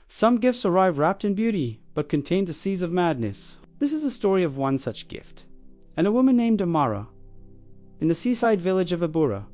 Some gifts arrive wrapped in beauty, but contain the seeds of madness. This is the story of one such gift, and a woman named Amara, in the seaside village of Abura,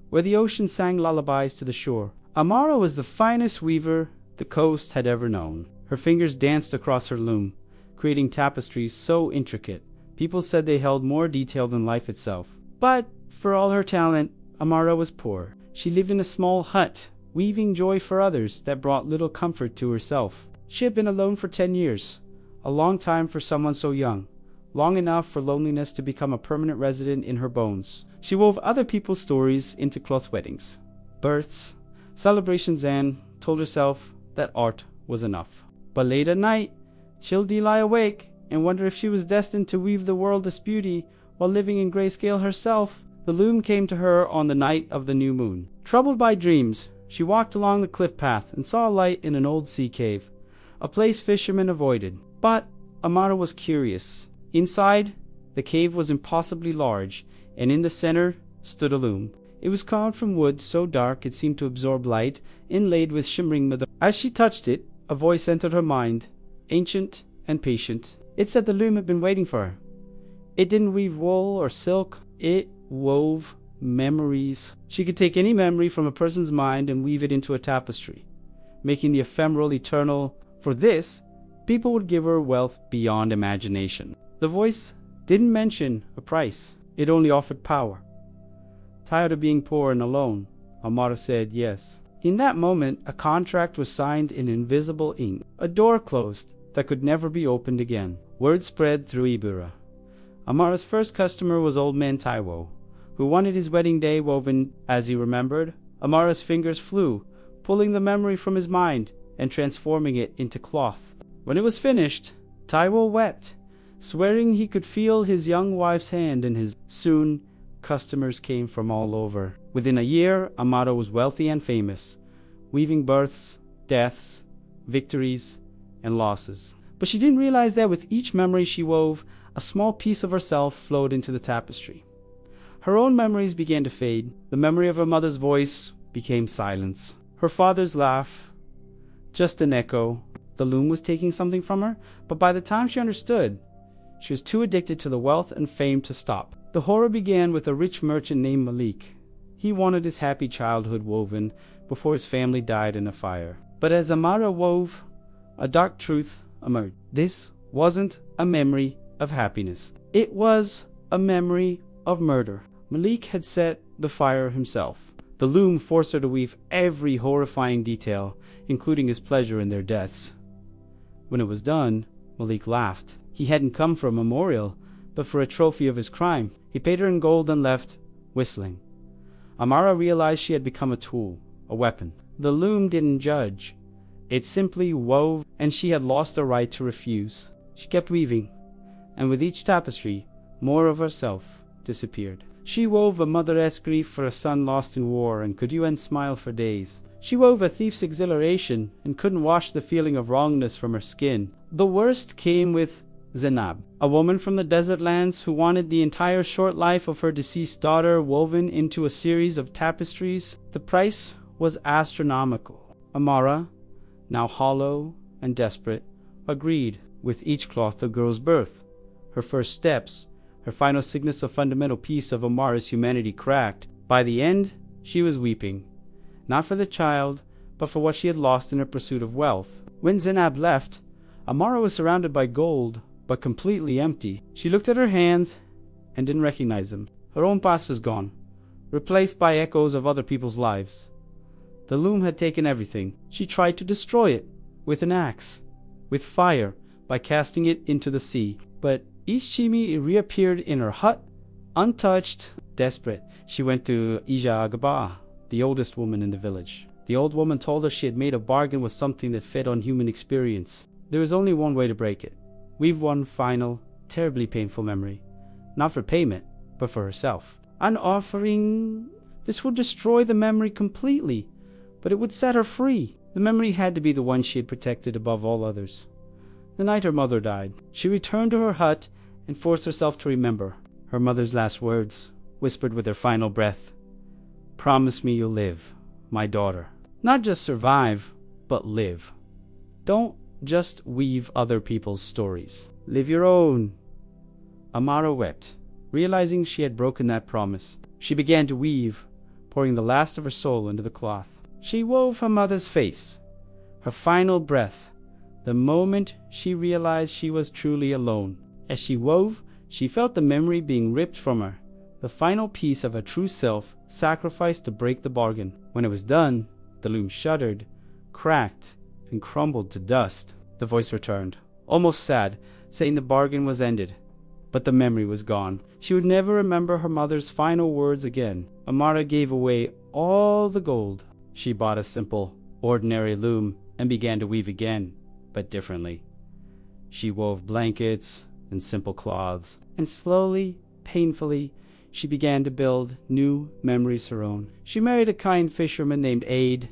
where the ocean sang lullabies to the shore. Amara was the finest weaver the coast had ever known. Her fingers danced across her loom, creating tapestries so intricate, people said they held more detail than life itself. But, for all her talent, Amara was poor. She lived in a small hut, weaving joy for others that brought little comfort to herself. She had been alone for 10 years, a long time for someone so young, long enough for loneliness to become a permanent resident in her bones. She wove other people's stories into cloth weddings, births, celebrations, and told herself that art was enough. But late at night, she'd lie awake and wonder if she was destined to weave the world's beauty while living in grayscale herself. The loom came to her on the night of the new moon. Troubled by dreams, she walked along the cliff path and saw a light in an old sea cave, a place fishermen avoided. But Amara was curious. Inside, the cave was impossibly large, and in the center stood a loom. It was carved from wood so dark it seemed to absorb light, inlaid with shimmering metal. As she touched it, a voice entered her mind, ancient and patient. It said the loom had been waiting for her. It didn't weave wool or silk, it wove memories. She could take any memory from a person's mind and weave it into a tapestry, making the ephemeral eternal. For this, people would give her wealth beyond imagination. The voice didn't mention a price, it only offered power. Tired of being poor and alone, Amara said yes. In that moment, a contract was signed in invisible ink. A door closed that could never be opened again. Word spread through Ibura. Amara's first customer was old man Taiwo, who wanted his wedding day woven. As he remembered, Amara's fingers flew, pulling the memory from his mind and transforming it into cloth. When it was finished, Taiwo wept, swearing he could feel his young wife's hand in his. Soon, customers came from all over. Within a year, Amara was wealthy and famous, weaving births, deaths, victories, and losses. But she didn't realize that with each memory she wove, a small piece of herself flowed into the tapestry. Her own memories began to fade. The memory of her mother's voice became silence. Her father's laugh, just an echo. The loom was taking something from her, but by the time she understood, she was too addicted to the wealth and fame to stop. The horror began with a rich merchant named Malik. He wanted his happy childhood woven before his family died in a fire. But as Amara wove, a dark truth emerged. This wasn't a memory of happiness. It was a memory of murder. Malik had set the fire himself. The loom forced her to weave every horrifying detail, including his pleasure in their deaths. When it was done, Malik laughed. He hadn't come for a memorial, but for a trophy of his crime. He paid her in gold and left, whistling. Amara realized she had become a tool, a weapon. The loom didn't judge. It simply wove, and she had lost the right to refuse. She kept weaving, and with each tapestry, more of herself disappeared. She wove a mother-esque grief for a son lost in war and could you and smile for days. She wove a thief's exhilaration and couldn't wash the feeling of wrongness from her skin. The worst came with Zainab, a woman from the desert lands who wanted the entire short life of her deceased daughter woven into a series of tapestries. The price was astronomical. Amara, now hollow and desperate, agreed. With each cloth the girl's birth, her first steps, her final sickness, a fundamental piece of Amara's humanity cracked. By the end, she was weeping, not for the child, but for what she had lost in her pursuit of wealth. When Zainab left, Amara was surrounded by gold, but completely empty. She looked at her hands and didn't recognize them. Her own past was gone, replaced by echoes of other people's lives. The loom had taken everything. She tried to destroy it with an axe, with fire, by casting it into the sea. But each chimi reappeared in her hut, untouched. Desperate, she went to Ija Agaba, the oldest woman in the village. The old woman told her she had made a bargain with something that fed on human experience. There was only one way to break it. Weave one final, terribly painful memory. Not for payment, but for herself. An offering. This would destroy the memory completely, but it would set her free. The memory had to be the one she had protected above all others. The night her mother died, she returned to her hut and forced herself to remember. Her mother's last words, whispered with her final breath. "Promise me you'll live, my daughter. Not just survive, but live." Don't just weave other people's stories. Live your own. Amara wept, realizing she had broken that promise. She began to weave, pouring the last of her soul into the cloth. She wove her mother's face, her final breath, the moment she realized she was truly alone. As she wove, she felt the memory being ripped from her, the final piece of her true self sacrificed to break the bargain. When it was done, the loom shuddered, cracked, and crumbled to dust. The voice returned, almost sad, saying the bargain was ended. But the memory was gone. She would never remember her mother's final words again. Amara gave away all the gold. She bought a simple, ordinary loom and began to weave again, but differently. She wove blankets and simple cloths, and slowly, painfully, she began to build new memories her own. She married a kind fisherman named Aid,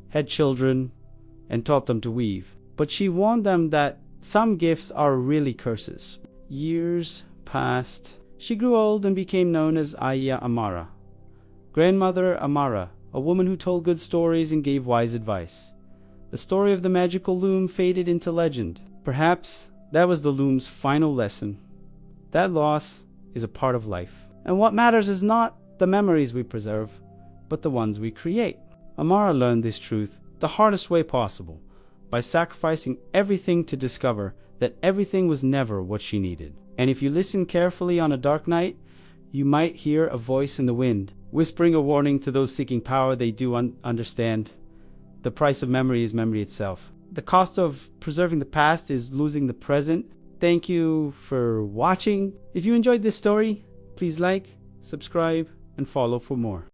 had children, and taught them to weave. But she warned them that some gifts are really curses. Years passed. She grew old and became known as Aya Amara, Grandmother Amara, a woman who told good stories and gave wise advice. The story of the magical loom faded into legend. Perhaps that was the loom's final lesson. That loss is a part of life. And what matters is not the memories we preserve, but the ones we create. Amara learned this truth the hardest way possible, by sacrificing everything to discover that everything was never what she needed. And if you listen carefully on a dark night, you might hear a voice in the wind, whispering a warning to those seeking power they do understand. The price of memory is memory itself. The cost of preserving the past is losing the present. Thank you for watching. If you enjoyed this story, please like, subscribe, and follow for more.